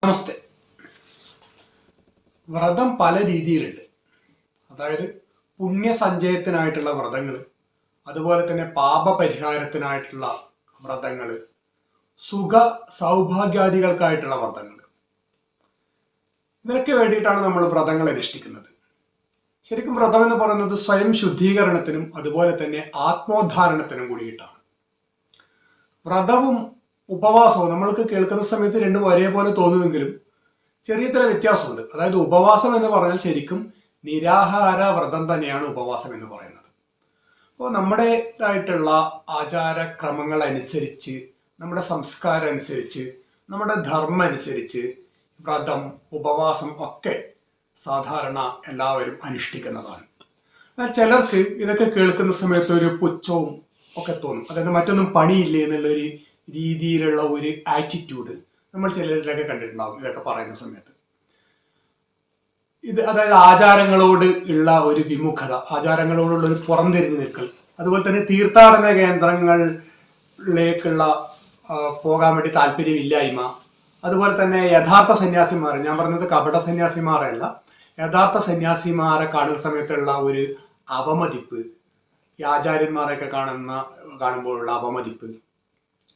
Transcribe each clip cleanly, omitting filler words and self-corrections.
നമസ്തേ. വ്രതം പല രീതിയിലുണ്ട്. അതായത് പുണ്യസഞ്ചയത്തിനായിട്ടുള്ള വ്രതങ്ങൾ, അതുപോലെ തന്നെ പാപപരിഹാരത്തിനായിട്ടുള്ള വ്രതങ്ങൾ, സുഖ സൗഭാഗ്യാദികൾക്കായിട്ടുള്ള വ്രതങ്ങൾ. ഇതിനൊക്കെ വേണ്ടിയിട്ടാണ് നമ്മൾ വ്രതങ്ങൾ അനുഷ്ഠിക്കുന്നത്. ശരിക്കും വ്രതം എന്ന് പറയുന്നത് സ്വയം ശുദ്ധീകരണത്തിനും അതുപോലെ തന്നെ ആത്മോദ്ധാരണത്തിനും കൂടിയിട്ടാണ്. വ്രതവും ഉപവാസവും നമ്മൾക്ക് കേൾക്കുന്ന സമയത്ത് രണ്ടും ഒരേപോലെ തോന്നുമെങ്കിലും ചെറിയ ചില വ്യത്യാസമുണ്ട്. അതായത് ഉപവാസം എന്ന് പറഞ്ഞാൽ ശരിക്കും നിരാഹാര വ്രതം തന്നെയാണ് ഉപവാസം എന്ന് പറയുന്നത്. അപ്പോൾ നമ്മുടേതായിട്ടുള്ള ആചാരക്രമങ്ങൾ അനുസരിച്ച്, നമ്മുടെ സംസ്കാരം അനുസരിച്ച്, നമ്മുടെ ധർമ്മം അനുസരിച്ച് വ്രതം, ഉപവാസം ഒക്കെ സാധാരണ എല്ലാവരും അനുഷ്ഠിക്കുന്നതാണ്. എന്നാൽ ചിലർക്ക് ഇതൊക്കെ കേൾക്കുന്ന സമയത്ത് ഒരു പുച്ഛവും ഒക്കെ തോന്നും. അതായത് മറ്റൊന്നും പണിയില്ലേ എന്നുള്ളൊരു രീതിയിലുള്ള ഒരു ആറ്റിറ്റ്യൂഡ് നമ്മൾ ചിലരിലൊക്കെ കണ്ടിട്ടുണ്ടാവും ഇതൊക്കെ പറയുന്ന സമയത്ത്. അതായത് ആചാരങ്ങളോട് ഉള്ള ഒരു വിമുഖത, ആചാരങ്ങളോടുള്ള ഒരു പുറംതിരിഞ്ഞു നിൽക്കൽ, അതുപോലെ തന്നെ തീർത്ഥാടന കേന്ദ്രങ്ങളിലേക്കുള്ള പോകാൻ വേണ്ടി താല്പര്യമില്ലായ്മ, അതുപോലെ തന്നെ യഥാർത്ഥ സന്യാസിമാരെ, ഞാൻ പറഞ്ഞത് കപട സന്യാസിമാരല്ല, യഥാർത്ഥ സന്യാസിമാരെ കാണുന്ന സമയത്തുള്ള ഒരു അവമതിപ്പ്, ഈ ആചാര്യന്മാരെയൊക്കെ കാണുമ്പോഴുള്ള അവമതിപ്പ്,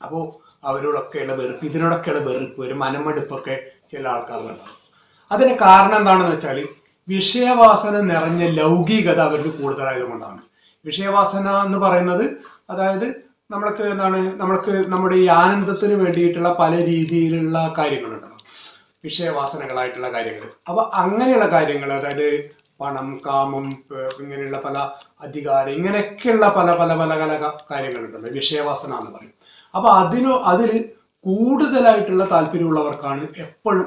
അപ്പോൾ അവരോടൊക്കെയുള്ള വെറുപ്പ്, ഇതിനോടൊക്കെയുള്ള വെറുപ്പ്, ഒരു മനമെടുപ്പൊക്കെ ചില ആൾക്കാരുണ്ടാകും. അതിന് കാരണം എന്താണെന്ന് വെച്ചാൽ വിഷയവാസന നിറഞ്ഞ ലൗകികത അവർക്ക് കൂടുതലായതുകൊണ്ടാണ്. വിഷയവാസന എന്ന് പറയുന്നത് അതായത് നമ്മൾക്ക് നമ്മുടെ ഈ ആനന്ദത്തിന് വേണ്ടിയിട്ടുള്ള പല രീതിയിലുള്ള കാര്യങ്ങളുണ്ടല്ലോ, വിഷയവാസനകളായിട്ടുള്ള കാര്യങ്ങൾ. അപ്പൊ അങ്ങനെയുള്ള കാര്യങ്ങൾ, അതായത് പണം, കാമം, ഇങ്ങനെയുള്ള പല അധികാരം, ഇങ്ങനെയൊക്കെയുള്ള പല പല പല പല കാര്യങ്ങളുണ്ടല്ലോ, വിഷയവാസന എന്ന് പറയും. അപ്പൊ അതിൽ കൂടുതലായിട്ടുള്ള താല്പര്യമുള്ളവർക്കാണ് എപ്പോഴും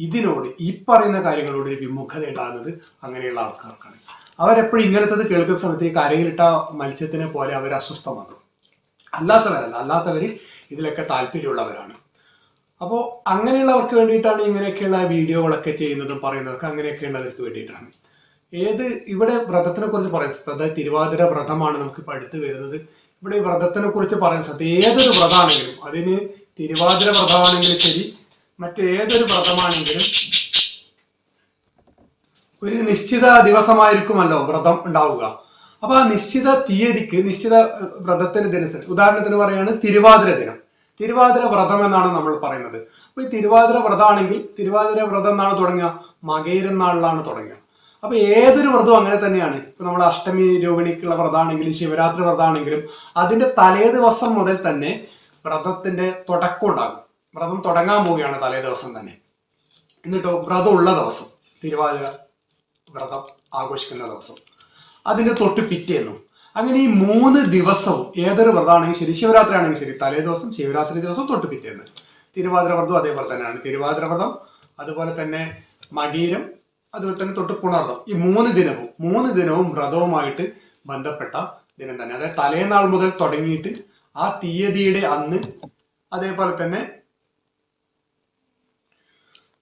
ഇതിനോട്, ഈ പറയുന്ന കാര്യങ്ങളോട് ഒരു വിമുഖത ഉണ്ടാകുന്നത് അങ്ങനെയുള്ള ആൾക്കാർക്കാണ്. അവരെപ്പോഴും ഇങ്ങനത്തത് കേൾക്കുന്ന സമയത്ത് ഈ കരയിലിട്ട മത്സ്യത്തിനെ പോലെ അവർ അസ്വസ്ഥമാകും. അല്ലാത്തവർ ഇതിലൊക്കെ താല്പര്യമുള്ളവരാണ്. അപ്പോൾ അങ്ങനെയുള്ളവർക്ക് വേണ്ടിയിട്ടാണ് ഇങ്ങനെയൊക്കെയുള്ള വീഡിയോകളൊക്കെ ചെയ്യുന്നതും പറയുന്നതൊക്കെ. അങ്ങനെയൊക്കെയുള്ളവർക്ക് വേണ്ടിയിട്ടാണ്. ഇവിടെ വ്രതത്തിനെ കുറിച്ച് പറയുന്നത്, അതായത് തിരുവാതിര വ്രതമാണ് നമുക്കിപ്പോൾ അടുത്ത് വരുന്നത്. ഇവിടെ ഈ വ്രതത്തിനെ കുറിച്ച് പറയുന്നത് ഏതൊരു വ്രതമാണെങ്കിലും, അതിന് തിരുവാതിര വ്രതമാണെങ്കിലും ശരി, മറ്റേതൊരു വ്രതമാണെങ്കിലും ഒരു നിശ്ചിത ദിവസമായിരിക്കുമല്ലോ വ്രതം ഉണ്ടാവുക. അപ്പൊ ആ നിശ്ചിത തീയതിക്ക്, നിശ്ചിത വ്രതത്തിന്റെ ദിനത്തിന്, ഉദാഹരണത്തിന് പറയാണ് തിരുവാതിര ദിനം, തിരുവാതിര വ്രതം എന്നാണ് നമ്മൾ പറയുന്നത്. അപ്പൊ ഈ തിരുവാതിര വ്രതമാണെങ്കിൽ തിരുവാതിര വ്രതം എന്നാണ് തുടങ്ങുക, മകയിരം നാളിലാണ് തുടങ്ങുക. അപ്പൊ ഏതൊരു വ്രതവും അങ്ങനെ തന്നെയാണ്. ഇപ്പൊ നമ്മൾ അഷ്ടമി രോഹിണിക്കുള്ള വ്രതമാണെങ്കിലും ശിവരാത്രി വ്രതമാണെങ്കിലും അതിന്റെ തലേ ദിവസം മുതൽ തന്നെ വ്രതത്തിന്റെ തുടക്കം ഉണ്ടാകും. വ്രതം തുടങ്ങാൻ പോവുകയാണ് തലേ ദിവസം തന്നെ. എന്നിട്ടോ വ്രതം ഉള്ള ദിവസം, തിരുവാതിര വ്രതം ആഘോഷിക്കുന്ന ദിവസം, അതിന്റെ തൊട്ട് പിറ്റേന്നും, അങ്ങനെ ഈ 3 ദിവസവും ഏതൊരു വ്രതമാണെങ്കിൽ ശരി, ശിവരാത്രി ആണെങ്കിൽ ശരി, തലേ ദിവസം, ശിവരാത്രി ദിവസം, തൊട്ട് പിറ്റേന്ന്. തിരുവാതിര വ്രതം അതേപോലെ തന്നെയാണ്. തിരുവാതിര വ്രതം, അതുപോലെ തന്നെ മകീരം, അതുപോലെ തന്നെ തൊട്ട് പുണർദം, ഈ 3 ദിനവും വ്രതവുമായിട്ട് ബന്ധപ്പെട്ട ദിനം തന്നെ. അതായത് തലേനാൾ മുതൽ തുടങ്ങിയിട്ട് ആ തീയതിയുടെ അന്ന്, അതേപോലെ തന്നെ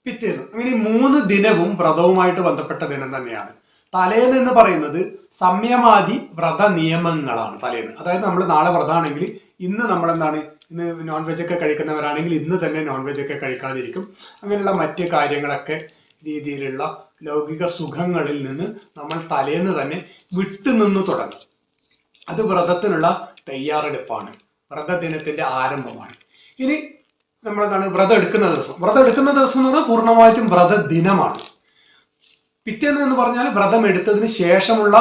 പിറ്റേന്ന്, അങ്ങനെ 3 ദിനവും വ്രതവുമായിട്ട് ബന്ധപ്പെട്ട ദിനം തന്നെയാണ്. തലേന്ന് എന്ന് പറയുന്നത് സംയമാദി വ്രത നിയമങ്ങളാണ് തലേന്ന്. അതായത് നമ്മൾ നാളെ വ്രതമാണെങ്കിൽ ഇന്ന് നമ്മൾ ഇന്ന് നോൺ വെജ് ഒക്കെ കഴിക്കുന്നവരാണെങ്കിൽ ഇന്ന് തന്നെ നോൺ വെജ് ഒക്കെ കഴിക്കാതിരിക്കും. അങ്ങനെയുള്ള മറ്റ് കാര്യങ്ങളൊക്കെ രീതിയിലുള്ള ലൗകിക സുഖങ്ങളിൽ നിന്ന് നമ്മൾ തലേന്ന് തന്നെ വിട്ടുനിന്ന് തുടങ്ങും. അത് വ്രതത്തിനുള്ള തയ്യാറെടുപ്പാണ്, വ്രതദിനത്തിന്റെ ആരംഭമാണ്. ഇനി നമ്മൾ വ്രതം എടുക്കുന്ന ദിവസം എന്ന് പറഞ്ഞാൽ പൂർണ്ണമായിട്ടും വ്രത ദിനമാണ്. പിറ്റേന്ന് എന്ന് പറഞ്ഞാൽ വ്രതം എടുത്തതിന് ശേഷമുള്ള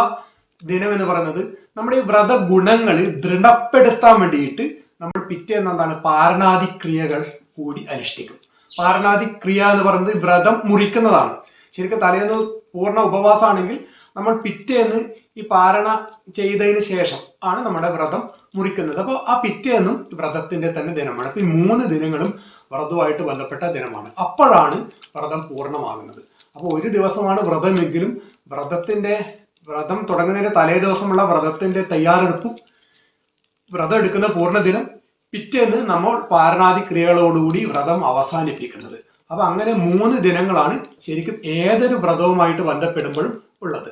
ദിനം എന്ന് പറയുന്നത് നമ്മുടെ ഈ വ്രത ഗുണങ്ങൾ ദൃഢപ്പെടുത്താൻ വേണ്ടിയിട്ട് നമ്മൾ പിറ്റേന്ന് പാരണാദി ക്രിയകൾ കൂടി അനുഷ്ഠിക്കും. പാരണാദി ക്രിയ എന്ന് പറയുന്നത് വ്രതം മുറിക്കുന്നതാണ്. ശരിക്കും തലേന്ന് പൂർണ്ണ ഉപവാസമാണെങ്കിൽ നമ്മൾ പിറ്റേന്ന് ഈ പാരണ ചെയ്തതിന് ശേഷം ആണ് നമ്മുടെ വ്രതം മുറിക്കുന്നത്. അപ്പോൾ ആ പിറ്റേന്നും വ്രതത്തിന്റെ തന്നെ ദിനമാണ്. അപ്പൊ ഈ 3 ദിനങ്ങളും വ്രതവുമായിട്ട് ബന്ധപ്പെട്ട ദിനമാണ്. അപ്പോഴാണ് വ്രതം പൂർണ്ണമാകുന്നത്. അപ്പോൾ ഒരു ദിവസമാണ് വ്രതമെങ്കിലും വ്രതം തുടങ്ങുന്നതിന്റെ തലേ ദിവസമുള്ള വ്രതത്തിന്റെ തയ്യാറെടുപ്പും, വ്രതം എടുക്കുന്ന പൂർണ്ണ ദിനം, പിറ്റേന്ന് നമ്മൾ പാരണാദി ക്രിയകളോടുകൂടി വ്രതം അവസാനിപ്പിക്കുന്നത്. അപ്പൊ അങ്ങനെ 3 ദിനങ്ങളാണ് ശരിക്കും ഏതൊരു വ്രതവുമായിട്ട് ബന്ധപ്പെടുമ്പോഴും ഉള്ളത്.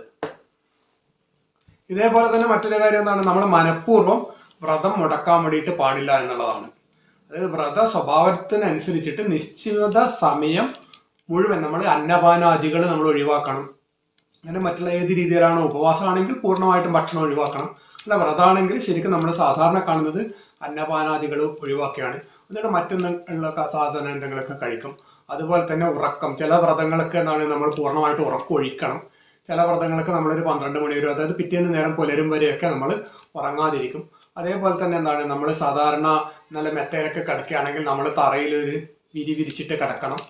ഇതേപോലെ തന്നെ മറ്റൊരു കാര്യം നമ്മൾ മനഃപൂർവ്വം വ്രതം മുടക്കാൻ വേണ്ടിയിട്ട് പാടില്ല എന്നുള്ളതാണ്. അതായത് വ്രത സ്വഭാവത്തിനനുസരിച്ചിട്ട് നിശ്ചിത സമയം മുഴുവൻ നമ്മൾ അന്നപാനാദികൾ നമ്മൾ ഒഴിവാക്കണം. അങ്ങനെ മറ്റുള്ള ഏത് രീതിയിലാണോ, ഉപവാസമാണെങ്കിൽ പൂർണ്ണമായിട്ടും ഭക്ഷണം ഒഴിവാക്കണം. അല്ല വ്രതമാണെങ്കിൽ ശരിക്കും നമ്മൾ സാധാരണ കാണുന്നത് അന്നപാനാദികൾ ഒഴിവാക്കുകയാണ്. എന്നിട്ട് മറ്റൊന്നുള്ള സാധനം എന്തെങ്കിലുമൊക്കെ കഴിക്കും. അതുപോലെ തന്നെ ഉറക്കം, ചില വ്രതങ്ങളൊക്കെ എന്താണ് നമ്മൾ പൂർണ്ണമായിട്ട് ഉറക്കം ഒഴിക്കണം. ചില വ്രതങ്ങളൊക്കെ നമ്മളൊരു 12 മണി വരെ, അതായത് പിറ്റേന്ന് നേരം പുലരും വരെയൊക്കെ നമ്മൾ ഉറങ്ങാതിരിക്കും. അതേപോലെ തന്നെ എന്താണ് നമ്മൾ സാധാരണ നല്ല മെത്തയിലൊക്കെ കിടക്കുകയാണെങ്കിൽ നമ്മൾ തറയിൽ ഒരു വിരിച്ചിട്ട് കിടക്കണം.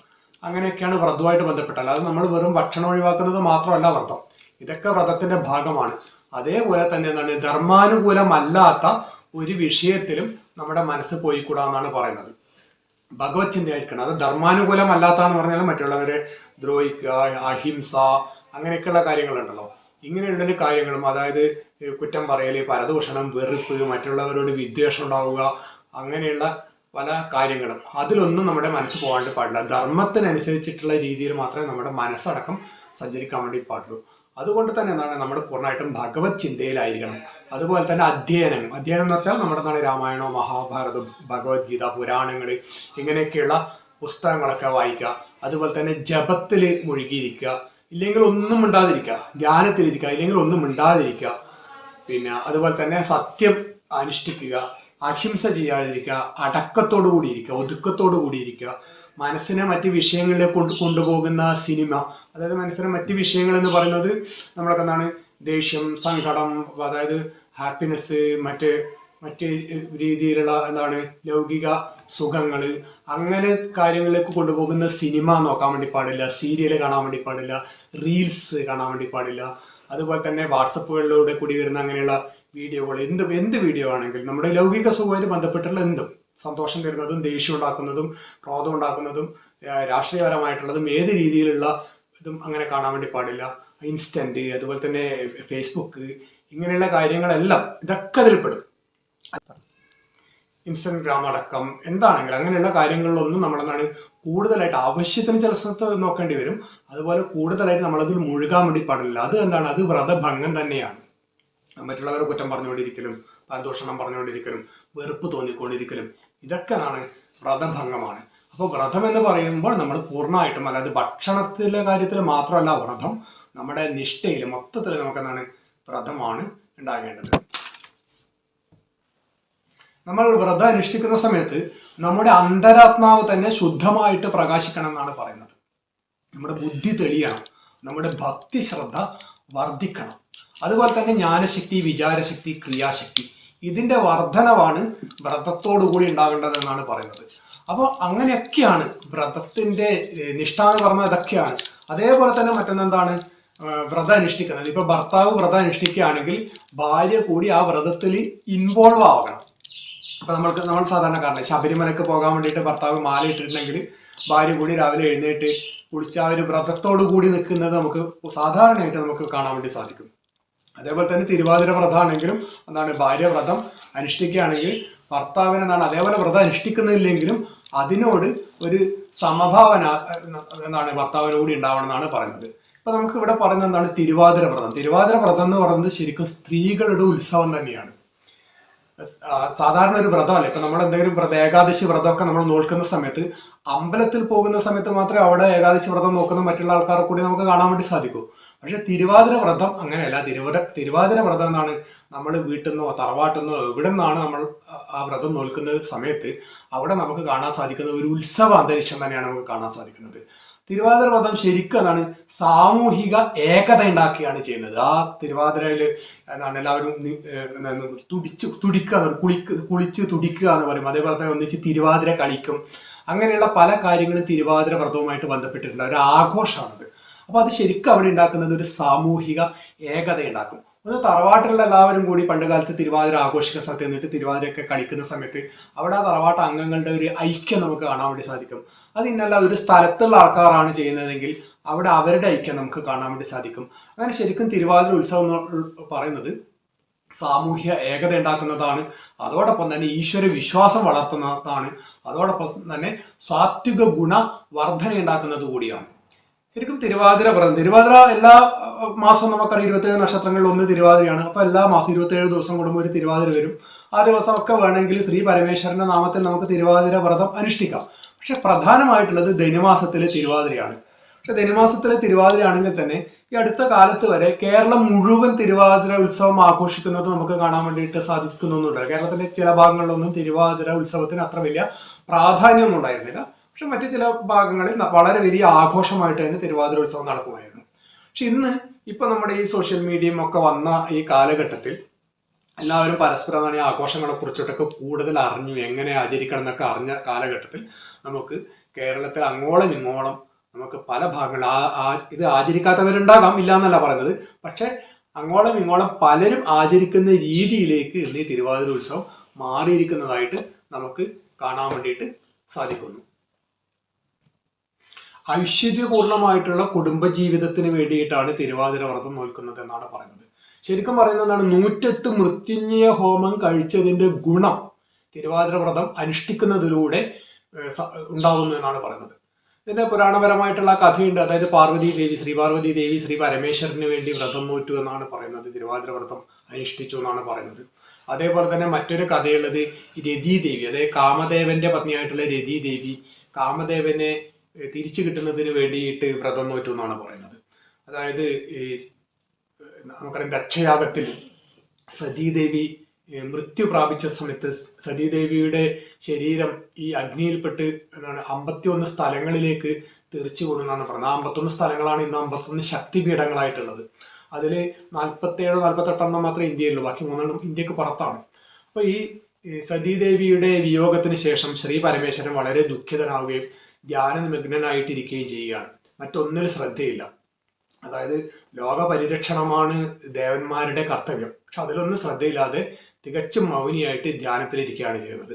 അങ്ങനെയൊക്കെയാണ് വ്രതവുമായിട്ട് ബന്ധപ്പെട്ടത്. അല്ലാതെ നമ്മൾ വെറും ഭക്ഷണം ഒഴിവാക്കുന്നത് മാത്രമല്ല വ്രതം, ഇതൊക്കെ വ്രതത്തിന്റെ ഭാഗമാണ്. അതേപോലെ തന്നെ എന്താണ് ധർമാനുകൂലമല്ലാത്ത ഒരു വിഷയത്തിലും നമ്മുടെ മനസ്സ് പോയിക്കൂടാന്നാണ് പറയുന്നത്. ഭഗവത് ചിന്തയായിരിക്കണം. അത് ധർമാനുകൂലമല്ലാത്ത പറഞ്ഞാൽ മറ്റുള്ളവരെ ദ്രോഹിക്കുക, അഹിംസ, അങ്ങനെയൊക്കെയുള്ള കാര്യങ്ങളുണ്ടല്ലോ. ഇങ്ങനെയുള്ളൊരു കാര്യങ്ങളും, അതായത് കുറ്റം പറയല്, പരദൂഷണം, വെറുപ്പ്, മറ്റുള്ളവരോട് വിദ്വേഷം ഉണ്ടാവുക, അങ്ങനെയുള്ള പല കാര്യങ്ങളും, അതിലൊന്നും നമ്മുടെ മനസ്സ് പോകാണ്ട് പാടില്ല. ധർമ്മത്തിനനുസരിച്ചിട്ടുള്ള രീതിയിൽ മാത്രമേ നമ്മുടെ മനസ്സടക്കം സഞ്ചരിക്കാൻ വേണ്ടി പാടുള്ളൂ. അതുകൊണ്ട് തന്നെ എന്താണ് നമ്മൾ പൂർണ്ണമായിട്ടും ഭഗവത് ചിന്തയിലായിരിക്കണം. അതുപോലെ തന്നെ അധ്യയനം എന്ന് വെച്ചാൽ നമ്മുടെ എന്താണ് രാമായണോ, മഹാഭാരതം, ഭഗവത്ഗീത, പുരാണങ്ങൾ, ഇങ്ങനെയൊക്കെയുള്ള പുസ്തകങ്ങളൊക്കെ വായിക്കുക. അതുപോലെ തന്നെ ജപത്തിൽ മുഴുകിയിരിക്കുക, ഇല്ലെങ്കിൽ ഒന്നും മിണ്ടാതിരിക്കുക, ധ്യാനത്തിലിരിക്കുക, ഇല്ലെങ്കിൽ ഒന്നും മിണ്ടാതിരിക്കുക. പിന്നെ അതുപോലെ തന്നെ സത്യം അനുഷ്ഠിക്കുക, അഹിംസ ചെയ്യാതിരിക്കുക, അടക്കത്തോടു കൂടി ഇരിക്കുക, ഒതുക്കത്തോടു കൂടി ഇരിക്കുക. മനസ്സിനെ മറ്റ് വിഷയങ്ങളിലേക്ക് കൊണ്ടുപോകുന്ന സിനിമ, അതായത് മനസ്സിനെ മറ്റ് വിഷയങ്ങൾ എന്ന് പറയുന്നത് നമ്മളൊക്കെ എന്താണ് ദേഷ്യം, സങ്കടം, അതായത് ഹാപ്പിനെസ്, മറ്റ് രീതിയിലുള്ള എന്താണ് ലൗകിക സുഖങ്ങൾ, അങ്ങനെ കാര്യങ്ങളിലേക്ക് കൊണ്ടുപോകുന്ന സിനിമ നോക്കാൻ വേണ്ടി പാടില്ല, സീരിയൽ കാണാൻ വേണ്ടി പാടില്ല, റീൽസ് കാണാൻ വേണ്ടി പാടില്ല. അതുപോലെ തന്നെ വാട്സപ്പുകളിലൂടെ കൂടി വരുന്ന അങ്ങനെയുള്ള വീഡിയോകൾ, എന്ത് വീഡിയോ ആണെങ്കിലും നമ്മുടെ ലൗകിക സുഖമായിട്ട് ബന്ധപ്പെട്ടുള്ള എന്തും, സന്തോഷം തരുന്നതും ദേഷ്യം ഉണ്ടാക്കുന്നതും ക്രോധം ഉണ്ടാക്കുന്നതും രാഷ്ട്രീയപരമായിട്ടുള്ളതും ഏത് രീതിയിലുള്ള ഇതും അങ്ങനെ കാണാൻ വേണ്ടി പാടില്ല. ഇൻസ്റ്റന്റ്, അതുപോലെ തന്നെ ഫേസ്ബുക്ക്, ഇങ്ങനെയുള്ള കാര്യങ്ങളെല്ലാം ഇതൊക്കെ അതിൽപ്പെടും. ഇൻസ്റ്റഗ്രാം അടക്കം എന്താണെങ്കിലും അങ്ങനെയുള്ള കാര്യങ്ങളിലൊന്നും നമ്മളെന്താണ് കൂടുതലായിട്ട്, ആവശ്യത്തിന് ചില സ്ഥലത്ത് നോക്കേണ്ടി വരും, അതുപോലെ കൂടുതലായിട്ട് നമ്മളതിൽ മുഴുകാൻ വേണ്ടി പാടില്ല. അത് എന്താണ്, അത് വ്രതഭംഗം തന്നെയാണ്. മറ്റുള്ളവരെ കുറ്റം പറഞ്ഞുകൊണ്ടിരിക്കലും, പരദൂഷണം പറഞ്ഞുകൊണ്ടിരിക്കലും, വെറുപ്പ് തോന്നിക്കൊണ്ടിരിക്കലും, ഇതൊക്കെ എന്താണ് വ്രതഭംഗമാണ്. അപ്പോൾ വ്രതം എന്ന് പറയുമ്പോൾ നമ്മൾ പൂർണ്ണമായിട്ടും, അതായത് ഭക്ഷണത്തിലെ കാര്യത്തിൽ മാത്രമല്ല വ്രതം, നമ്മുടെ നിഷ്ഠയിൽ മൊത്തത്തിൽ നമുക്ക് എന്താണ് വ്രതമാണ് ഉണ്ടാകേണ്ടത്. നമ്മൾ വ്രതം അനുഷ്ഠിക്കുന്ന സമയത്ത് നമ്മുടെ അന്തരാത്മാവ് തന്നെ ശുദ്ധമായിട്ട് പ്രകാശിക്കണം എന്നാണ് പറയുന്നത്. നമ്മുടെ ബുദ്ധി തെളിയണം, നമ്മുടെ ഭക്തി ശ്രദ്ധ വർദ്ധിക്കണം. അതുപോലെ തന്നെ ജ്ഞാനശക്തി, വിചാരശക്തി, ക്രിയാശക്തി, ഇതിന്റെ വർധനവാണ് വ്രതത്തോടു കൂടി ഉണ്ടാകേണ്ടത് എന്നാണ് പറയുന്നത്. അപ്പോൾ അങ്ങനെയൊക്കെയാണ് വ്രതത്തിന്റെ നിഷ്ഠ എന്ന് പറഞ്ഞാൽ ഇതൊക്കെയാണ്. അതേപോലെ തന്നെ മറ്റൊന്നെന്താണ് വ്രതം അനുഷ്ഠിക്കുന്നത്. ഇപ്പൊ ഭർത്താവ് വ്രതം അനുഷ്ഠിക്കുകയാണെങ്കിൽ ഭാര്യ കൂടി ആ വ്രതത്തിൽ ഇൻവോൾവ് ആവണം. അപ്പൊ നമ്മൾ സാധാരണക്കാരനെ ശബരിമലക്ക് പോകാൻ വേണ്ടിയിട്ട് ഭർത്താവ് മാല ഇട്ടിട്ടുണ്ടെങ്കിൽ ഭാര്യ കൂടി രാവിലെ എഴുന്നേറ്റ് കുളിച്ച് ആ ഒരു വ്രതത്തോടു കൂടി നിൽക്കുന്നത് നമുക്ക് സാധാരണയായിട്ട് നമുക്ക് കാണാൻ വേണ്ടി സാധിക്കും. അതേപോലെ തന്നെ തിരുവാതിര വ്രതമാണെങ്കിലും എന്താണ് ഭാര്യ വ്രതം അനുഷ്ഠിക്കുകയാണെങ്കിൽ ഭർത്താവിന് എന്താണ് അതേപോലെ വ്രതം അനുഷ്ഠിക്കുന്നില്ലെങ്കിലും അതിനോട് ഒരു സമഭാവന എന്താണ് ഭർത്താവിനോട് ഉണ്ടാവണം എന്നാണ് പറയുന്നത്. ഇപ്പൊ നമുക്ക് ഇവിടെ പറയുന്നത് എന്താണ് തിരുവാതിര വ്രതം. തിരുവാതിര വ്രതം എന്ന് പറയുന്നത് ശരിക്കും സ്ത്രീകളുടെ ഉത്സവം തന്നെയാണ്. സാധാരണ ഒരു വ്രതമല്ല. ഇപ്പൊ നമ്മൾ എന്തെങ്കിലും ഏകാദശി വ്രതമൊക്കെ നമ്മൾ നോക്കുന്ന സമയത്ത് അമ്പലത്തിൽ പോകുന്ന സമയത്ത് മാത്രമേ അവിടെ ഏകാദശി വ്രതം നോക്കുന്ന മറ്റുള്ള ആൾക്കാരെ കൂടി നമുക്ക് കാണാൻ വേണ്ടി സാധിക്കൂ. പക്ഷെ തിരുവാതിര വ്രതം അങ്ങനെയല്ല. തിരുവാതിര വ്രതം എന്നാണ് നമ്മൾ വീട്ടിൽ നിന്നോ തറവാട്ടിൽ നിന്നോ എവിടെ നിന്നാണ് നമ്മൾ ആ വ്രതം നോക്കുന്ന സമയത്ത് അവിടെ നമുക്ക് കാണാൻ സാധിക്കുന്ന ഒരു ഉത്സവ അന്തരീക്ഷം തന്നെയാണ് നമുക്ക് കാണാൻ സാധിക്കുന്നത്. തിരുവാതിര വ്രതം ശരിക്കും എന്താണ് സാമൂഹിക ഏകത ഉണ്ടാക്കുകയാണ് ചെയ്യുന്നത്. ആ തിരുവാതിരയിൽ എന്താണ് എല്ലാവരും കുളിച്ച് തുടിക്കുക എന്ന് പറയും. അതേപോലെ തന്നെ ഒന്നിച്ച് തിരുവാതിര കളിക്കും. അങ്ങനെയുള്ള പല കാര്യങ്ങളും തിരുവാതിര വ്രതവുമായിട്ട് ബന്ധപ്പെട്ടിട്ടുണ്ട്. ഒരു ആഘോഷമാണത്. അപ്പൊ അത് ശരിക്കും അവിടെ ഉണ്ടാക്കുന്നത് ഒരു സാമൂഹിക ഏകത ഉണ്ടാക്കും. ഒന്ന് തറവാട്ടിലുള്ള എല്ലാവരും കൂടി പണ്ട് കാലത്ത് തിരുവാതിര ആഘോഷിക്കുന്ന സ്ഥലത്ത് നിന്നിട്ട് തിരുവാതിരയൊക്കെ കളിക്കുന്ന സമയത്ത് അവിടെ ആ തറവാട്ട് അംഗങ്ങളുടെ ഒരു ഐക്യം നമുക്ക് കാണാൻ വേണ്ടി സാധിക്കും. അത് ഇന്നല്ല ഒരു സ്ഥലത്തുള്ള ആൾക്കാരാണ് ചെയ്യുന്നതെങ്കിൽ അവിടെ അവരുടെ ഐക്യം നമുക്ക് കാണാൻ വേണ്ടി സാധിക്കും. അങ്ങനെ ശരിക്കും തിരുവാതിര ഉത്സവം എന്ന് പറയുന്നത് സാമൂഹ്യ ഏകത ഉണ്ടാക്കുന്നതാണ്. അതോടൊപ്പം തന്നെ ഈശ്വര വിശ്വാസം വളർത്തുന്നതാണ്. അതോടൊപ്പം തന്നെ സാത്വിക ഗുണ വർധന ഉണ്ടാക്കുന്നത് കൂടിയാണ്. ശരിക്കും തിരുവാതിര എല്ലാ മാസവും നമുക്കറിയാം 27 നക്ഷത്രങ്ങളിൽ ഒന്ന് തിരുവാതിരയാണ്. അപ്പൊ എല്ലാ മാസം 27 ദിവസം കൂടുമ്പോൾ ഒരു തിരുവാതിര വരും. ആ ദിവസമൊക്കെ വേണമെങ്കിൽ ശ്രീ പരമേശ്വരന്റെ നാമത്തിൽ നമുക്ക് തിരുവാതിര വ്രതം അനുഷ്ഠിക്കാം. പക്ഷെ പ്രധാനമായിട്ടുള്ളത് ധനുമാസത്തിലെ തിരുവാതിരയാണ്. പക്ഷെ ധനുമാസത്തിലെ തിരുവാതിര ആണെങ്കിൽ തന്നെ ഈ അടുത്ത കാലത്ത് വരെ കേരളം മുഴുവൻ തിരുവാതിര ഉത്സവം ആഘോഷിക്കുന്നത് നമുക്ക് കാണാൻ വേണ്ടിയിട്ട് സാധിക്കുന്നുണ്ട്. കേരളത്തിലെ ചില ഭാഗങ്ങളിലൊന്നും തിരുവാതിര ഉത്സവത്തിന് അത്ര വലിയ പ്രാധാന്യമൊന്നും ഉണ്ടായിരുന്നില്ല. പക്ഷെ മറ്റു ചില ഭാഗങ്ങളിൽ വളരെ വലിയ ആഘോഷമായിട്ട് തന്നെ തിരുവാതിര ഉത്സവം നടക്കുമായിരുന്നു. പക്ഷെ ഇപ്പൊ നമ്മുടെ ഈ സോഷ്യൽ മീഡിയയും ഒക്കെ വന്ന ഈ കാലഘട്ടത്തിൽ എല്ലാവരും പരസ്പരം ഈ ആഘോഷങ്ങളെ കുറിച്ചിട്ടൊക്കെ കൂടുതൽ അറിഞ്ഞു, എങ്ങനെ ആചരിക്കണം എന്നൊക്കെ അറിഞ്ഞ കാലഘട്ടത്തിൽ നമുക്ക് കേരളത്തിൽ അങ്ങോളം ഇങ്ങോളം നമുക്ക് പല ഭാഗങ്ങളിൽ ഇത് ആചരിക്കാത്തവരുണ്ടാകാം, ഇല്ല എന്നല്ല പറയുന്നത്. പക്ഷെ അങ്ങോളം ഇങ്ങോളം പലരും ആചരിക്കുന്ന രീതിയിലേക്ക് ഇന്ന് ഈ തിരുവാതിര ഉത്സവം മാറിയിരിക്കുന്നതായിട്ട് നമുക്ക് കാണാൻ വേണ്ടിയിട്ട് സാധിക്കുന്നു. ഐശ്വര്യപൂർണമായിട്ടുള്ള കുടുംബജീവിതത്തിന് വേണ്ടിയിട്ടാണ് തിരുവാതിര വ്രതം നോക്കുന്നത് എന്നാണ് പറയുന്നത്. ശരിക്കും പറയുന്നതാണ് 108 മൃത്യുഞ്ജയ ഹോമം കഴിച്ചതിന്റെ ഗുണം തിരുവാതിര വ്രതം അനുഷ്ഠിക്കുന്നതിലൂടെ ഉണ്ടാകുന്നു എന്നാണ് പറയുന്നത്. ഇതിന്റെ പുരാണപരമായിട്ടുള്ള കഥയുണ്ട്. അതായത് പാർവതി ദേവി, ശ്രീ പരമേശ്വരന് വേണ്ടി വ്രതം നോറ്റു എന്നാണ് പറയുന്നത്. തിരുവാതിര വ്രതം അനുഷ്ഠിച്ചു എന്നാണ് പറയുന്നത്. അതേപോലെ തന്നെ മറ്റൊരു കഥയുള്ളത് രതീദേവി, അതായത് കാമദേവന്റെ പത്നിയായിട്ടുള്ള രതീദേവി കാമദേവനെ തിരിച്ചു കിട്ടുന്നതിന് വേണ്ടിയിട്ട് വ്രതം നോറ്റു എന്നാണ് പറയുന്നത്. അതായത് നമുക്കറിയാം ദക്ഷയാഗത്തിൽ സതീദേവി മൃത്യു പ്രാപിച്ച സമയത്ത് സതീദേവിയുടെ ശരീരം ഈ അഗ്നിയിൽപ്പെട്ട് 51 സ്ഥലങ്ങളിലേക്ക് തെറിച്ചു കൊടുന്നാണ് പറയുന്നത്. 51 സ്ഥലങ്ങളാണ് ഇന്ന് 51 ശക്തിപീഠങ്ങളായിട്ടുള്ളത്. അതിൽ 47-48 മാത്രമേ ഇന്ത്യയിലുള്ളൂ, ബാക്കി 3 ഇന്ത്യക്ക് പുറത്താണ്. അപ്പൊ ഈ സതീദേവിയുടെ വിയോഗത്തിന് ശേഷം ശ്രീ പരമേശ്വരൻ വളരെ ദുഃഖിതനാവുകയും ധ്യാന നിമഗ്നനായിട്ടിരിക്കുകയും ചെയ്യുകയാണ്. മറ്റൊന്നിൽ ശ്രദ്ധയില്ല. അതായത് ലോക പരിരക്ഷണമാണ് ദേവന്മാരുടെ കർത്തവ്യം. പക്ഷെ അതിലൊന്നും ശ്രദ്ധയില്ലാതെ തികച്ചും മൗനിയായിട്ട് ധ്യാനത്തിലിരിക്കുകയാണ് ചെയ്യുന്നത്.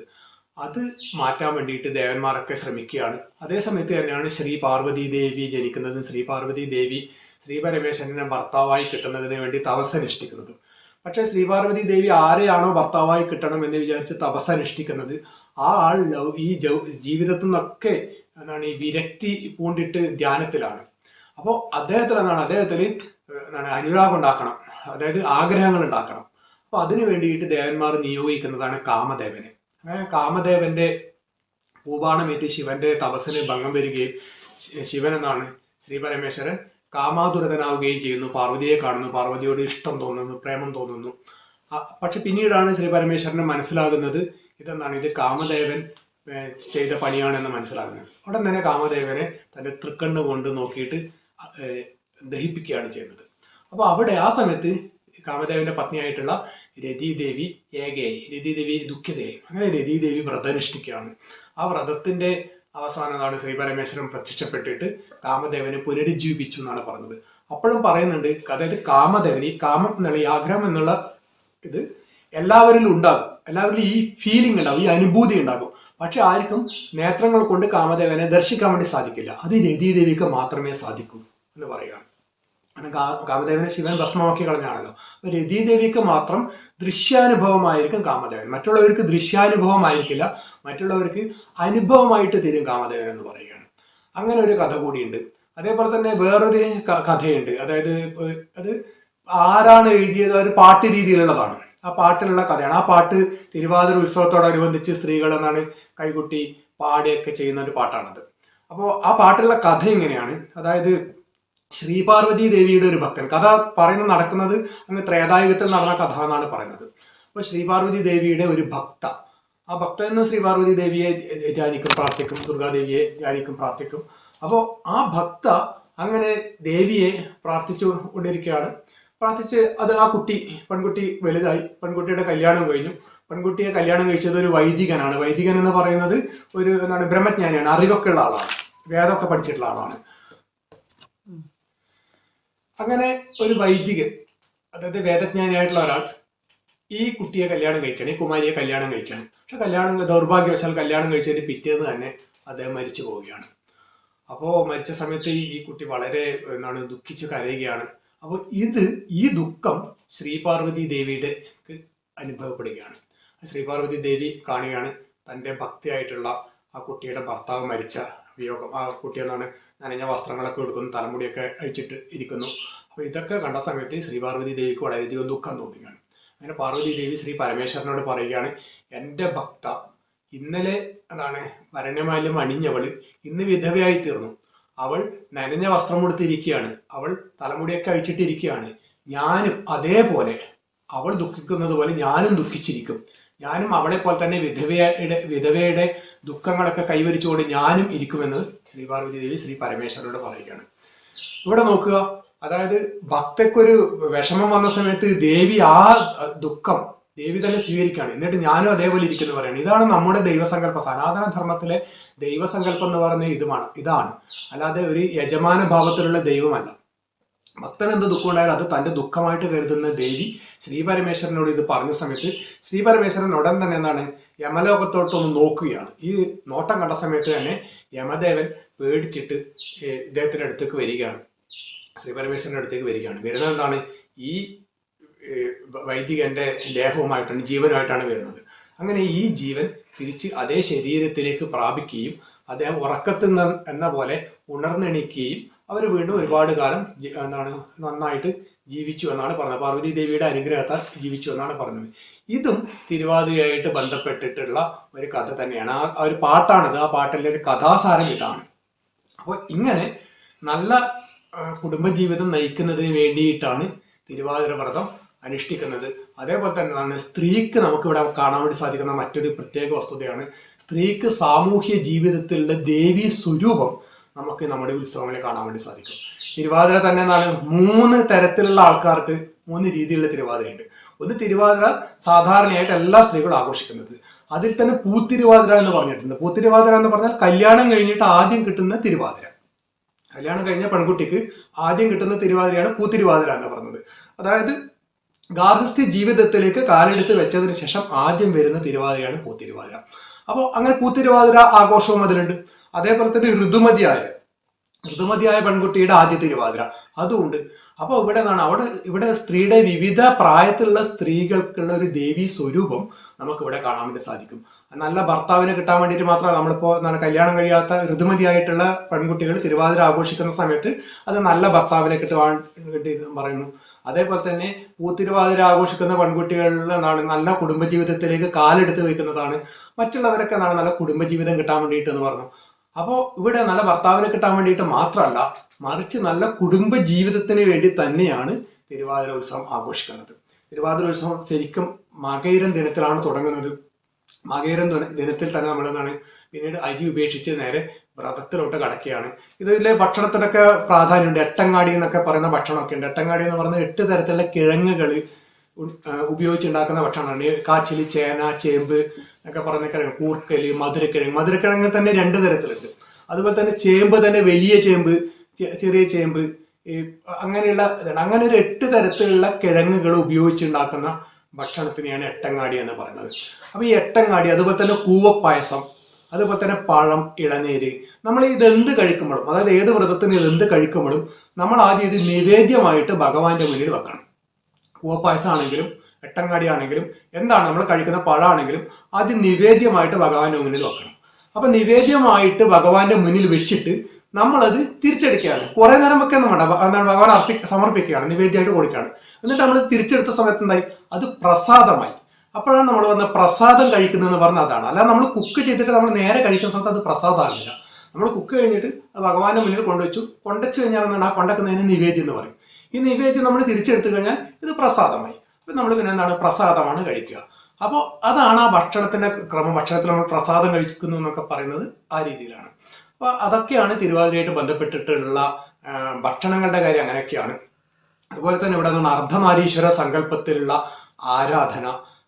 അത് മാറ്റാൻ വേണ്ടിയിട്ട് ദേവന്മാരൊക്കെ ശ്രമിക്കുകയാണ്. അതേ സമയത്ത് തന്നെയാണ് ശ്രീ പാർവതി ദേവി ജനിക്കുന്നതും ശ്രീ പാർവതി ദേവി ശ്രീ പരമേശ്വരനെ ഭർത്താവായി കിട്ടുന്നതിന് വേണ്ടി തപസ്സനുഷ്ഠിക്കുന്നതും. പക്ഷെ ശ്രീ പാർവതി ദേവി ആരെയാണോ ഭർത്താവായി കിട്ടണം എന്ന് വിചാരിച്ച് തപസ്സനുഷ്ഠിക്കുന്നത്, ആ ആൾ ഈ ജീവിതത്തിൽ നിന്നൊക്കെ ഈ വിരക്തി പൂണ്ടിട്ട് ധ്യാനത്തിലാണ്. അപ്പോൾ അദ്ദേഹത്തിന് അനുരാഗം ഉണ്ടാക്കണം, അതായത് ആഗ്രഹങ്ങൾ ഉണ്ടാക്കണം. അപ്പൊ അതിനു വേണ്ടിയിട്ട് ദേവന്മാർ നിയോഗിക്കുന്നതാണ് കാമദേവനെ. അങ്ങനെ കാമദേവന്റെ പൂവാണമേറ്റ് ശിവന്റെ തപസ്സിന് ഭംഗം വരികയും ശിവൻ ശ്രീ പരമേശ്വരൻ കാമാതുരതനാവുകയും ചെയ്യുന്നു. പാർവതിയെ കാണുന്നു, പാർവതിയോട് ഇഷ്ടം തോന്നുന്നു, പ്രേമം തോന്നുന്നു. പക്ഷെ പിന്നീടാണ് ശ്രീ പരമേശ്വരന് മനസ്സിലാകുന്നത് ഇത് കാമദേവൻ ചെയ്ത പണിയാണെന്ന് മനസ്സിലാകുന്നത്. ഉടൻ തന്നെ കാമദേവനെ തന്റെ തൃക്കണ്ണ് കൊണ്ട് നോക്കിയിട്ട് ദഹിപ്പിക്കുകയാണ് ചെയ്യുന്നത്. അപ്പൊ അവിടെ ആ സമയത്ത് കാമദേവന്റെ പത്നിയായിട്ടുള്ള രതീദേവി രതീദേവി ദുഃഖിതയായി. അങ്ങനെ രതീദേവി വ്രതനുഷ്ഠിക്കുകയാണ്. ആ വ്രതത്തിന്റെ അവസാനം ശ്രീ പരമേശ്വരൻ പ്രത്യക്ഷപ്പെട്ടിട്ട് കാമദേവനെ പുനരുജ്ജീവിപ്പിച്ചു എന്നാണ് പറഞ്ഞത്. അപ്പോഴും പറയുന്നുണ്ട്, അതായത് കാമദേവൻ, ഈ കാമം എന്നുള്ള ഈ ആഗ്രഹം എന്നുള്ള ഇത് എല്ലാവരിലും ഉണ്ടാകും, എല്ലാവരിലും ഈ ഫീലിംഗ് ഉണ്ടാകും, ഈ അനുഭൂതി ഉണ്ടാകും. പക്ഷെ ആർക്കും നേത്രങ്ങൾ കൊണ്ട് കാമദേവനെ ദർശിക്കാൻ വേണ്ടി സാധിക്കില്ല. അത് രതീദേവിക്ക് മാത്രമേ സാധിക്കൂ എന്ന് പറയുകയാണ്. കാമദേവനെ ശിവൻ ഭസ്മമാക്കി കളഞ്ഞാണല്ലോ. അപ്പൊ രതീദേവിക്ക് മാത്രം ദൃശ്യാനുഭവമായിരിക്കും കാമദേവൻ, മറ്റുള്ളവർക്ക് ദൃശ്യാനുഭവമായിരിക്കില്ല, മറ്റുള്ളവർക്ക് അനുഭവമായിട്ട് തരും കാമദേവൻ എന്ന് പറയുകയാണ്. അങ്ങനെ ഒരു കഥ കൂടിയുണ്ട്. അതേപോലെ തന്നെ വേറൊരു കഥയുണ്ട്. അതായത് അത് ആരാണ് എഴുതിയത്, ഒരു പാട്ട് രീതിയിലുള്ളതാണ്. ആ പാട്ടിലുള്ള കഥയാണ്. ആ പാട്ട് തിരുവാതിര ഉത്സവത്തോടനുബന്ധിച്ച് സ്ത്രീകൾ കൈകൊട്ടി പാടിയൊക്കെ ചെയ്യുന്ന ഒരു പാട്ടാണത്. അപ്പോൾ ആ പാട്ടിലുള്ള കഥ ഇങ്ങനെയാണ്. അതായത് ശ്രീപാർവതി ദേവിയുടെ ഒരു ഭക്തൻ, കഥ നടക്കുന്നത് ത്രേതായുഗത്തിൽ നടന്ന കഥ എന്നാണ് പറയുന്നത്. അപ്പൊ ശ്രീപാർവതി ദേവിയുടെ ഒരു ഭക്ത, ആ ഭക്തൻ എന്ന് ശ്രീപാർവതി ദേവിയെ ധ്യാനിക്കും, പ്രാർത്ഥിക്കും, ദുർഗാദേവിയെ ധ്യാനിക്കും, പ്രാർത്ഥിക്കും. അപ്പോൾ ആ ഭക്ത അങ്ങനെ ദേവിയെ പ്രാർത്ഥിച്ചു കൊണ്ടിരിക്കുകയാണ്. പ്രാർത്ഥിച്ച് ആ പെൺകുട്ടി വലുതായി, പെൺകുട്ടിയുടെ കല്യാണം കഴിഞ്ഞു. പെൺകുട്ടിയെ കല്യാണം കഴിച്ചത് ഒരു വൈദികനാണ്. വൈദികൻ എന്ന് പറയുന്നത് ഒരു ബ്രഹ്മജ്ഞാനിയാണ്, അറിവൊക്കെ ഉള്ള ആളാണ്, വേദമൊക്കെ പഠിച്ചിട്ടുള്ള ആളാണ്. അങ്ങനെ ഒരു വൈദികൻ, അതായത് വേദജ്ഞാനിയായിട്ടുള്ള ഒരാൾ ഈ കുട്ടിയെ കല്യാണം കഴിക്കണം, ഈ കുമാരിയെ കല്യാണം കഴിക്കണം. പക്ഷെ ദൗർഭാഗ്യവശാൽ കല്യാണം കഴിച്ചതിന് പിറ്റേന്ന് തന്നെ അദ്ദേഹം മരിച്ചു പോവുകയാണ്. അപ്പോൾ മരിച്ച സമയത്ത് ഈ കുട്ടി വളരെ ദുഃഖിച്ച് കരയുകയാണ്. അപ്പോൾ ഈ ദുഃഖം ശ്രീപാർവതി ദേവിയുടെ അനുഭവപ്പെടുകയാണ്. ശ്രീപാർവതി ദേവി കാണുകയാണ് തൻ്റെ ഭക്തിയായിട്ടുള്ള ആ കുട്ടിയുടെ ഭർത്താവ് മരിച്ച വിയോഗം. ആ കുട്ടി നനഞ്ഞ വസ്ത്രങ്ങളൊക്കെ എടുക്കുന്നു, തലമുടിയൊക്കെ അഴിച്ചിട്ട് ഇരിക്കുന്നു. അപ്പോൾ ഇതൊക്കെ കണ്ട സമയത്ത് ശ്രീപാർവതി ദേവിക്ക് വളരെയധികം ദുഃഖം തോന്നുകയാണ്. അങ്ങനെ പാർവതി ദേവി ശ്രീ പരമേശ്വരനോട് പറയുകയാണ്, എൻ്റെ ഭക്ത ഇന്നലെ വരണമാല്യം അണിഞ്ഞവള് ഇന്ന് വിധവയായി തീർന്നു. അവൾ നനഞ്ഞ വസ്ത്രം കൊടുത്തിരിക്കുകയാണ്, അവൾ തലമുടിയൊക്കെ അഴിച്ചിട്ടിരിക്കുകയാണ്. ഞാനും അതേപോലെ അവൾ ദുഃഖിക്കുന്നത് പോലെ ഞാനും ദുഃഖിച്ചിരിക്കും. ഞാനും അവളെ പോലെ തന്നെ വിധവയുടെ ദുഃഖങ്ങളൊക്കെ കൈവരിച്ചുകൊണ്ട് ഞാനും ഇരിക്കുമെന്ന് ശ്രീ പാർവതി ദേവി ശ്രീ പരമേശ്വരനോട് പറയുകയാണ്. ഇവിടെ നോക്കുക, അതായത് ഭക്തക്കൊരു വിഷമം വന്ന സമയത്ത് ദേവി ആ ദുഃഖം ദേവി തന്നെ സ്വീകരിക്കുകയാണ്. എന്നിട്ട് ഞാനും അതേപോലെ ഇരിക്കുന്നു പറയാണ്. ഇതാണ് നമ്മുടെ ദൈവസങ്കല്പം. സനാതന ധർമ്മത്തിലെ ദൈവസങ്കല്പം എന്ന് പറയുന്നത് ഇതാണ്. അല്ലാതെ ഒരു യജമാന ഭാവത്തിലുള്ള ദൈവമല്ല. ഭക്തൻ എന്ത് ദുഃഖം ഉണ്ടായാലും അത് തൻ്റെ ദുഃഖമായിട്ട് കരുതുന്ന ദേവി ശ്രീ പരമേശ്വരനോട് ഇത് പറഞ്ഞ സമയത്ത് ശ്രീ പരമേശ്വരൻ ഉടൻ തന്നെ യമലോകത്തോട്ടൊന്ന് നോക്കുകയാണ്. ഈ നോട്ടം കണ്ട സമയത്ത് തന്നെ യമദേവൻ പേടിച്ചിട്ട് ഇദ്ദേഹത്തിൻ്റെ അടുത്തേക്ക് വരികയാണ്, ശ്രീ പരമേശ്വരൻ്റെ അടുത്തേക്ക് വരികയാണ്. വരുന്നത് എന്താണ്? ഈ വൈദികന്റെ ദേഹവുമായിട്ടാണ്, ജീവനുമായിട്ടാണ് വരുന്നത്. അങ്ങനെ ഈ ജീവൻ തിരിച്ച് അതേ ശരീരത്തിലേക്ക് പ്രാപിക്കുകയും അദ്ദേഹം ഉറക്കത്തിൽ എന്ന പോലെ ഉണർന്നെണിക്കുകയും അവർ വീണ്ടും ഒരുപാട് കാലം നന്നായിട്ട് ജീവിച്ചു എന്നാണ് പറഞ്ഞത്. പാർവതി ദേവിയുടെ അനുഗ്രഹത്താൽ ജീവിച്ചു എന്നാണ് പറഞ്ഞത്. ഇതും തിരുവാതിരയായിട്ട് ബന്ധപ്പെട്ടിട്ടുള്ള ഒരു കഥ തന്നെയാണ്. ആ ഒരു പാട്ടാണിത്. ആ പാട്ടിലെ ഒരു കഥാസാരം ഇതാണ്. അപ്പോൾ ഇങ്ങനെ നല്ല കുടുംബജീവിതം നയിക്കുന്നതിന് വേണ്ടിയിട്ടാണ് തിരുവാതിര വ്രതം അനുഷ്ഠിക്കുന്നത്. അതേപോലെ തന്നെ സ്ത്രീക്ക് നമുക്കിവിടെ കാണാൻ വേണ്ടി സാധിക്കുന്ന മറ്റൊരു പ്രത്യേക വസ്തുതയാണ്, സ്ത്രീക്ക് സാമൂഹ്യ ജീവിതത്തിലുള്ള ദേവീ സ്വരൂപം നമുക്ക് നമ്മുടെ ഉത്സവങ്ങളിൽ കാണാൻ വേണ്ടി സാധിക്കും. തിരുവാതിര തന്നെ 3 തരത്തിലുള്ള ആൾക്കാർക്ക് 3 രീതിയിലുള്ള തിരുവാതിരയുണ്ട്. ഒന്ന് തിരുവാതിര സാധാരണയായിട്ട് എല്ലാ സ്ത്രീകളും ആഘോഷിക്കുന്നത്. അതിൽ തന്നെ പൂത്തിരുവാതിര എന്ന് പറഞ്ഞിട്ടുണ്ട്. പൂത്തിരുവാതിര എന്ന് പറഞ്ഞാൽ കല്യാണം കഴിഞ്ഞിട്ട് ആദ്യം കിട്ടുന്ന തിരുവാതിര. കല്യാണം കഴിഞ്ഞ പെൺകുട്ടിക്ക് ആദ്യം കിട്ടുന്ന തിരുവാതിരയാണ് പൂത്തിരുവാതിര എന്ന് പറഞ്ഞത്. അതായത് ഗാർഹസ്ഥ്യ ജീവിതത്തിലേക്ക് കാലെടുത്ത് വെച്ചതിന് ശേഷം ആദ്യം വരുന്ന തിരുവാതിരയാണ് പൂത്തിരുവാതിര. അപ്പോൾ അങ്ങനെ പൂത്തിരുവാതിര ആഘോഷവും അതിലുണ്ട്. അതേപോലെ തന്നെ ഋതുമതിയായ പെൺകുട്ടിയുടെ ആദ്യ തിരുവാതിര അതുമുണ്ട്. അപ്പോൾ ഇവിടെ സ്ത്രീയുടെ വിവിധ പ്രായത്തിലുള്ള സ്ത്രീകൾക്കുള്ള ഒരു ദേവീ സ്വരൂപം നമുക്കിവിടെ കാണാൻ വേണ്ടി സാധിക്കും. നല്ല ഭർത്താവിനെ കിട്ടാൻ വേണ്ടിയിട്ട് മാത്രമല്ല, നമ്മളിപ്പോൾ കല്യാണം കഴിയാത്ത ഋതുമതിയായിട്ടുള്ള പെൺകുട്ടികൾ തിരുവാതിര ആഘോഷിക്കുന്ന സമയത്ത് അത് നല്ല ഭർത്താവിനെ കിട്ടുവാൻ വേണ്ടി പറയുന്നു. അതേപോലെ തന്നെ പൂത്തിരുവാതിര ആഘോഷിക്കുന്ന പെൺകുട്ടികളിൽ നല്ല കുടുംബജീവിതത്തിലേക്ക് കാലെടുത്ത് വയ്ക്കുന്നതാണ്. മറ്റുള്ളവരൊക്കെ നല്ല കുടുംബജീവിതം കിട്ടാൻ വേണ്ടിയിട്ട് എന്ന് പറഞ്ഞു. അപ്പോൾ ഇവിടെ നല്ല ഭർത്താവിനെ കിട്ടാൻ വേണ്ടിയിട്ട് മാത്രമല്ല, മറിച്ച് നല്ല കുടുംബ ജീവിതത്തിന് വേണ്ടി തന്നെയാണ് തിരുവാതിര ഉത്സവം ആഘോഷിക്കുന്നത്. തിരുവാതിര ഉത്സവം ശരിക്കും മകയിരം ദിനത്തിലാണ് തുടങ്ങുന്നത്. മകയിരം ദിനത്തിൽ തന്നെ നമ്മൾ പിന്നീട് അരി ഉപേക്ഷിച്ച് നേരെ വ്രതത്തിലോട്ട് കടക്കുകയാണ്. ഇതിലെ ഭക്ഷണത്തിനൊക്കെ പ്രാധാന്യമുണ്ട്. എട്ടങ്ങാടി എന്നൊക്കെ പറയുന്ന ഭക്ഷണമൊക്കെ ഉണ്ട്. എട്ടങ്ങാടി എന്ന് പറയുന്നത് 8 തരത്തിലുള്ള കിഴങ്ങുകൾ ഉപയോഗിച്ചുണ്ടാക്കുന്ന ഭക്ഷണമാണ്. കാച്ചിൽ, ചേന, ചേമ്പ് എന്നൊക്കെ പറയുന്ന കിഴങ്ങ്, കൂർക്കല്, മധുരക്കിഴങ്ങ് തന്നെ 2 തരത്തിലുണ്ട്. അതുപോലെ തന്നെ ചേമ്പ് തന്നെ വലിയ ചേമ്പ്, ചെറിയ ചേമ്പ്, അങ്ങനെയുള്ള അങ്ങനെ ഒരു 8 തരത്തിലുള്ള കിഴങ്ങുകൾ ഉപയോഗിച്ചുണ്ടാക്കുന്ന ഭക്ഷണത്തിനെയാണ് എട്ടങ്ങാടി എന്ന് പറയുന്നത്. അപ്പോൾ ഈ എട്ടങ്ങാടി, അതുപോലെ തന്നെ കൂവപ്പായസം, അതുപോലെ തന്നെ പഴം, ഇളനീര്, നമ്മൾ ഇതെന്ത് കഴിക്കുമ്പോഴും, അതായത് ഏത് വ്രതത്തിന് ഇതെന്ത് കഴിക്കുമ്പോഴും നമ്മൾ ആദ്യം ഇത് നിവേദ്യമായിട്ട് ഭഗവാന്റെ മുന്നിൽ വെക്കണം. കൂവപ്പായസം ആണെങ്കിലും എട്ടങ്ങാടി ആണെങ്കിലും എന്താണ് നമ്മൾ കഴിക്കുന്ന പഴമാണെങ്കിലും ആദ്യം നിവേദ്യമായിട്ട് ഭഗവാന്റെ മുന്നിൽ വെക്കണം. അപ്പൊ നിവേദ്യമായിട്ട് ഭഗവാന്റെ മുന്നിൽ വെച്ചിട്ട് നമ്മളത് തിരിച്ചെടുക്കുകയാണ്. കുറെ നേരം വെക്കാൻ വേണ്ട, ഭഗവാൻ സമർപ്പിക്കുകയാണ്, നിവേദ്യമായിട്ട് കൊടുക്കുകയാണ്. എന്നിട്ട് നമ്മൾ തിരിച്ചെടുത്ത സമയത്ത് എന്തായി? അത് പ്രസാദമായി. അപ്പോഴാണ് നമ്മൾ വന്ന പ്രസാദം കഴിക്കുന്നതെന്ന് പറഞ്ഞാൽ അതാണ്. അല്ലാതെ നമ്മൾ കുക്ക് ചെയ്തിട്ട് നമ്മൾ നേരെ കഴിക്കുന്ന സമയത്ത് അത് പ്രസാദമാകില്ല. നമ്മൾ കുക്ക് കഴിഞ്ഞിട്ട് അത് ഭഗവാന്റെ മുന്നിൽ കൊണ്ടുവച്ചു കഴിഞ്ഞാൽ എന്താണ്? ആ കൊണ്ടുവെക്കുന്നതിന് നിവേദ്യം എന്ന് പറയും. ഈ നിവേദ്യം നമ്മൾ തിരിച്ചെടുത്തു കഴിഞ്ഞാൽ ഇത് പ്രസാദമായി. അപ്പൊ നമ്മൾ പിന്നെ എന്താണ്? പ്രസാദമാണ് കഴിക്കുക. അപ്പോൾ അതാണ് ആ ഭക്ഷണത്തിന്റെ ക്രമം. ഭക്ഷണത്തിൽ നമ്മൾ പ്രസാദം കഴിക്കുന്നു എന്നൊക്കെ പറയുന്നത് ആ രീതിയിലാണ്. അപ്പൊ അതൊക്കെയാണ് തിരുവാതിരയായിട്ട് ബന്ധപ്പെട്ടിട്ടുള്ള ഭക്ഷണങ്ങളുടെ കാര്യം. അങ്ങനെയൊക്കെയാണ്. അതുപോലെ തന്നെ ഇവിടെ അർദ്ധനാരീശ്വര സങ്കല്പത്തിലുള്ള ആരാധന,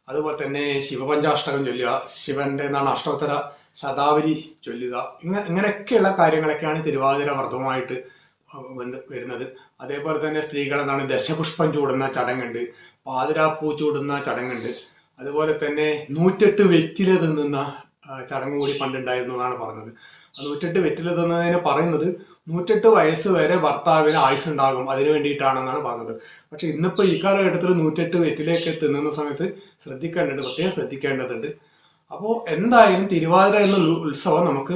അതുപോലെ തന്നെ ശിവപഞ്ചാഷ്ടകം ചൊല്ലുക, ശിവന്റെ അഷ്ടോത്തര ശതാവരി ചൊല്ലുക, ഇങ്ങനെയൊക്കെയുള്ള കാര്യങ്ങളൊക്കെയാണ് തിരുവാതിര വ്രതവുമായിട്ട് വരുന്നത്. അതേപോലെ തന്നെ സ്ത്രീകൾ ദശപുഷ്പം ചൂടുന്ന ചടങ്ങുണ്ട്, പാതിരാപ്പൂ ചൂടുന്ന ചടങ്ങുണ്ട്. അതുപോലെ തന്നെ 108 വെറ്റില തിന്നുന്ന ചടങ്ങ് കൂടി പണ്ടുണ്ടായിരുന്നു എന്നാണ് പറഞ്ഞത്. 108 വെറ്റില തിന്നതിന് പറയുന്നത് 108 വയസ്സ് വരെ ഭർത്താവിന് ആയുസ് ഉണ്ടാകും, അതിനു വേണ്ടിയിട്ടാണെന്നാണ് പറഞ്ഞത്. പക്ഷെ ഇന്നിപ്പോൾ ഈ കാലഘട്ടത്തിൽ 108 വെറ്റിലയൊക്കെ തിന്നുന്ന സമയത്ത് പ്രത്യേകം ശ്രദ്ധിക്കേണ്ടതുണ്ട്. അപ്പോൾ എന്തായാലും തിരുവാതിര എന്ന ഉത്സവം നമുക്ക്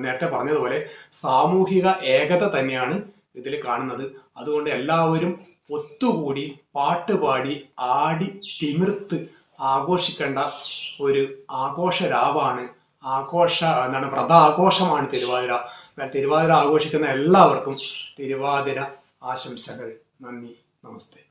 നേരത്തെ പറഞ്ഞതുപോലെ സാമൂഹിക ഏകത തന്നെയാണ് ഇതിൽ കാണുന്നത്. അതുകൊണ്ട് എല്ലാവരും ഒത്തുകൂടി പാട്ടുപാടി ആടി തിമിർത്ത് ആഘോഷിക്കേണ്ട ഒരു ആഘോഷരാവാണ്, വ്രത ആഘോഷമാണ് തിരുവാതിര. തിരുവാതിര ആഘോഷിക്കുന്ന എല്ലാവർക്കും തിരുവാതിര ആശംസകൾ. നന്ദി, നമസ്തേ.